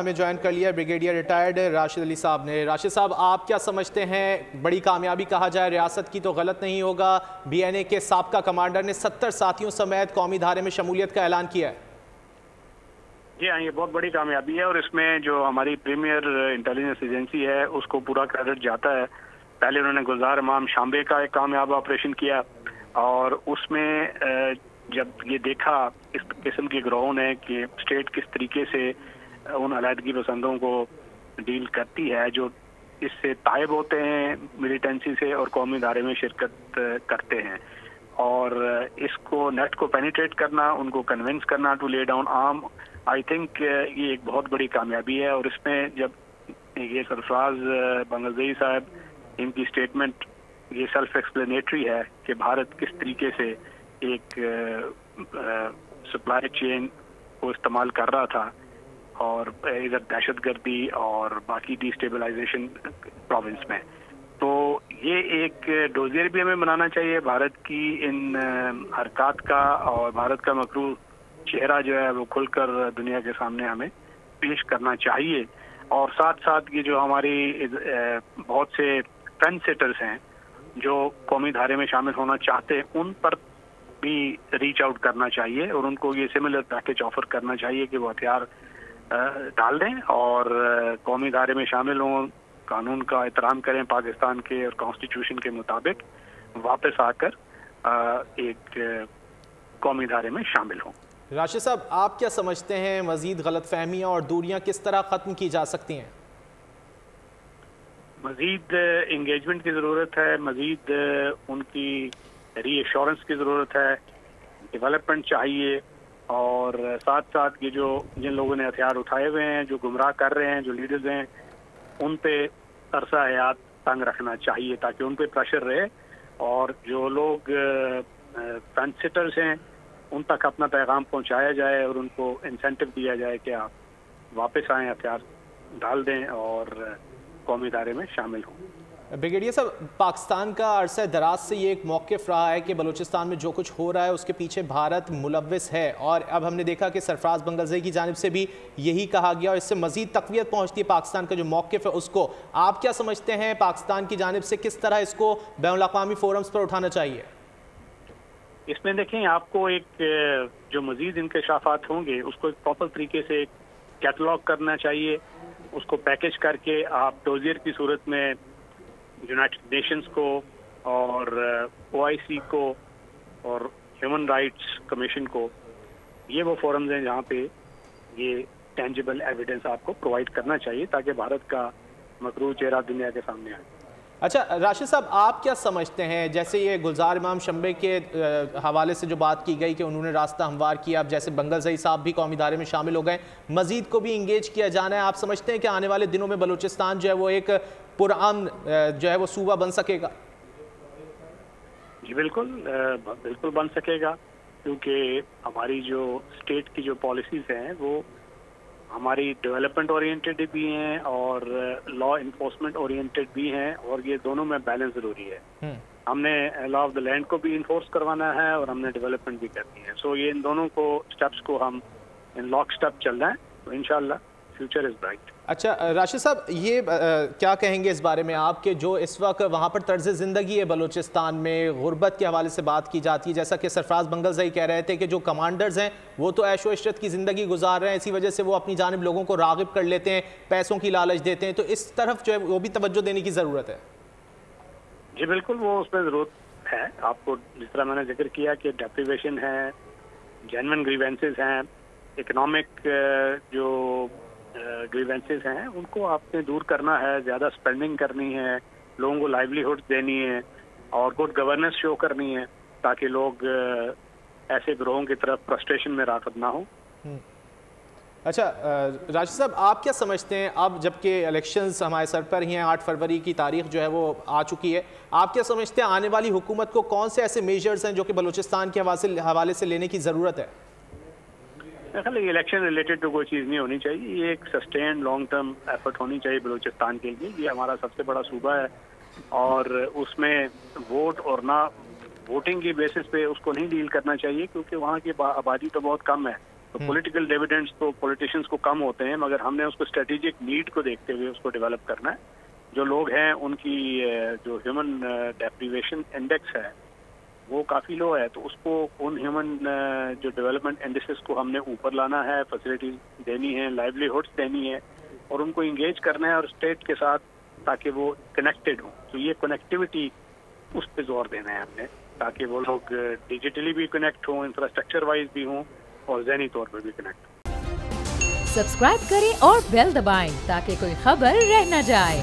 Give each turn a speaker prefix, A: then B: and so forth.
A: ہمیں جوائن کر لیا بریگیڈیئر ریٹائرڈ راشد علی صاحب نے۔ راشد صاحب، آپ کیا سمجھتے ہیں، بڑی کامیابی کہا جائے ریاست کی تو غلط نہیں ہوگا، بی این اے کے سابقہ کمانڈر نے 70 ساتھیوں سمیت قومی دھارے میں شمولیت کا اعلان کیا ہے؟
B: جی ہاں، یہ بہت بڑی کامیابی ہے اور اس میں جو ہماری پریمیئر انٹیلیجنس ایجنسی ہے اس کو پورا کریڈٹ جاتا ہے۔ پہلے انہوں نے گلزار امام شامبے کا ایک کامیاب آپریشن کیا اور اس میں جب یہ دیکھا اس قسم کے گروہوں نے کہ اسٹیٹ کس طریقے سے ان علیحدگی پسندوں کو ڈیل کرتی ہے جو اس سے تائب ہوتے ہیں ملیٹنسی سے اور قومی دھارے میں شرکت کرتے ہیں، اور اس کو نیٹ کو پینیٹریٹ کرنا، ان کو کنونس کرنا to lay down arm, I think یہ ایک بہت بڑی کامیابی ہے۔ اور اس میں جب یہ سرفراز بنگلزئی صاحب ان کی اسٹیٹمنٹ یہ سیلف ایکسپلینیٹری ہے کہ بھارت کس طریقے سے ایک سپلائی چین کو استعمال کر رہا تھا اور ادھر دہشت گردی اور باقی ڈی اسٹیبلائزیشن پروونس میں، تو یہ ایک ڈوزیر بھی ہمیں بنانا چاہیے بھارت کی ان حرکات کا، اور بھارت کا مکروہ چہرہ جو ہے وہ کھل کر دنیا کے سامنے ہمیں پیش کرنا چاہیے۔ اور ساتھ ساتھ یہ جو ہماری بہت سے فینس سیٹرز ہیں جو قومی دھارے میں شامل ہونا چاہتے ہیں، ان پر بھی ریچ آؤٹ کرنا چاہیے اور ان کو یہ سملر پیکیج آفر کرنا چاہیے کہ وہ ہتھیار ڈال دیں اور قومی دھارے میں شامل ہوں، قانون کا احترام کریں پاکستان کے اور کانسٹیٹیوشن کے مطابق، واپس آ کر ایک قومی دھارے میں شامل ہوں۔
A: راشد صاحب، آپ کیا سمجھتے ہیں مزید غلط فہمیاں اور دوریاں کس طرح ختم کی جا سکتی ہیں؟
B: مزید انگیجمنٹ کی ضرورت ہے، مزید ان کی ری ایشورنس کی ضرورت ہے، ڈیولپمنٹ چاہیے، اور ساتھ ساتھ یہ جو جن لوگوں نے ہتھیار اٹھائے ہوئے ہیں، جو گمراہ کر رہے ہیں، جو لیڈرز ہیں، ان پہ عرصہ حیات تنگ رکھنا چاہیے تاکہ ان پہ پریشر رہے، اور جو لوگ فینس سیٹرز ہیں ان تک اپنا پیغام پہنچایا جائے اور ان کو انسینٹو دیا جائے کہ آپ واپس آئیں، ہتھیار ڈال دیں اور قومی ادارے میں شامل ہوں۔
A: بریگیڈیئر صاحب، پاکستان کا عرصہ دراز سے یہ ایک موقف رہا ہے کہ بلوچستان میں جو کچھ ہو رہا ہے اس کے پیچھے بھارت ملوث ہے، اور اب ہم نے دیکھا کہ سرفراز بنگلزئی کی جانب سے بھی یہی کہا گیا، اور اس سے مزید تقویت پہنچتی ہے پاکستان کا جو موقف ہے اس کو۔ آپ کیا سمجھتے ہیں پاکستان کی جانب سے کس طرح اس کو بین الاقوامی فورمز پر اٹھانا چاہیے؟
B: اس میں دیکھیں، آپ کو ایک جو مزید انکشافات ہوں گے اس کو ایک پراپر طریقے سے کیٹلاگ کرنا چاہیے، اس کو پیکج کر کے آپ ڈوزیر کی صورت میں یونائٹڈ نیشنز کو اور او آئی سی کو اور ہیومن رائٹس کمیشن کو، یہ وہ فورمز ہیں جہاں پہ یہ ٹینجیبل ایویڈنس آپ کو پرووائڈ کرنا چاہیے تاکہ بھارت کا مکروہ چہرہ دنیا کے سامنے آئے۔
A: اچھا راشد صاحب، آپ کیا سمجھتے ہیں، جیسے یہ گلزار امام شمبے کے حوالے سے جو بات کی گئی کہ انہوں نے راستہ ہموار کیا، اب جیسے بنگلزئی صاحب بھی قومی دھارے میں شامل ہو گئے، مزید کو بھی انگیج کیا جانا ہے، آپ سمجھتے ہیں کہ آنے والے دنوں میں بلوچستان جو ہے وہ ایک پرامن جو ہے وہ صوبہ بن سکے گا؟
B: جی بالکل بن سکے گا، کیونکہ ہماری جو اسٹیٹ کی جو پالیسیز ہیں وہ ہماری ڈیولپمنٹ اورینٹڈ بھی ہیں اور لا انفورسمنٹ اورینٹڈ بھی ہیں، اور یہ دونوں میں بیلنس ضروری ہے۔ ہم نے لا آف دا لینڈ کو بھی انفورس کروانا ہے اور ہم نے ڈیولپمنٹ بھی کرنی ہے، سو یہ ان دونوں کو اسٹیپس کو ہم ان لاک اسٹیپ چل رہے ہیں، تو انشاءاللہ فیوچر از برائٹ۔
A: اچھا راشد صاحب، یہ کیا کہیں گے اس بارے میں آپ کہ جو اس وقت وہاں پر طرز زندگی ہے بلوچستان میں، غربت کے حوالے سے بات کی جاتی ہے، جیسا کہ سرفراز بنگلزئی کہہ رہے تھے کہ جو کمانڈرز ہیں وہ تو عیش و عشرت کی زندگی گزار رہے ہیں، اسی وجہ سے وہ اپنی جانب لوگوں کو راغب کر لیتے ہیں، پیسوں کی لالچ دیتے ہیں، تو اس طرف جو ہے وہ بھی توجہ دینے کی ضرورت ہے۔
B: جی بالکل، وہ اس میں ضرورت ہے۔ آپ کو جس طرح میں نے ذکر کیا کہ ڈیپریویشن ہے، جینوئن گریوینسز ہیں، اکنامک جو گریوینسز ہیں ان کو آپ نے دور کرنا ہے، زیادہ سپینڈنگ کرنی ہے، لوگوں کو لائیولی ہوڈ دینی ہے اور گڈ گورننس شو کرنی ہے تاکہ لوگ ایسے گروہوں کی طرف فرسٹریشن میں راغب نہ ہوں۔
A: اچھا راشد صاحب، آپ کیا سمجھتے ہیں اب جبکہ الیکشنز ہمارے سر پر ہی ہیں، 8 فروری کی تاریخ جو ہے وہ آ چکی ہے، آپ کیا سمجھتے ہیں آنے والی حکومت کو کون سے ایسے میجرز ہیں جو کہ بلوچستان کے حوالے سے لینے کی ضرورت ہے؟
B: یہ الیکشن ریلیٹڈ تو کوئی چیز نہیں ہونی چاہیے، یہ ایک سسٹینڈ لانگ ٹرم ایفرٹ ہونی چاہیے بلوچستان کے لیے۔ یہ ہمارا سب سے بڑا صوبہ ہے اور اس میں ووٹ اور نہ ووٹنگ کی بیسس پہ اس کو نہیں ڈیل کرنا چاہیے، کیونکہ وہاں کی آبادی تو بہت کم ہے تو پولیٹیکل ڈیویڈنڈس تو پولیٹیشینس کو کم ہوتے ہیں، مگر ہم نے اس کو اسٹریٹجک نیڈ کو دیکھتے ہوئے اس کو ڈیولپ کرنا ہے. جو لوگ ہیں ان کی جو ہیومن ڈیپریویشن انڈیکس ہے وہ کافی لو ہے، تو اس کو ان ہیومن جو ڈیولپمنٹ انڈیسز کو ہم نے اوپر لانا ہے، فیسلٹیز دینی ہے، لائیولیہڈس دینی ہے، اور ان کو انگیج کرنا ہے اور اسٹیٹ کے ساتھ تاکہ وہ کنیکٹڈ ہوں. تو یہ کنیکٹیوٹی اس پہ زور دینا ہے ہم نے، تاکہ وہ لوگ ڈیجیٹلی بھی کنیکٹ ہوں، انفراسٹرکچر وائز بھی ہوں اور ذہنی طور پر بھی کنیکٹ ہوں.
C: سبسکرائب کریں اور بیل دبائیں تاکہ کوئی خبر رہ نہ جائے.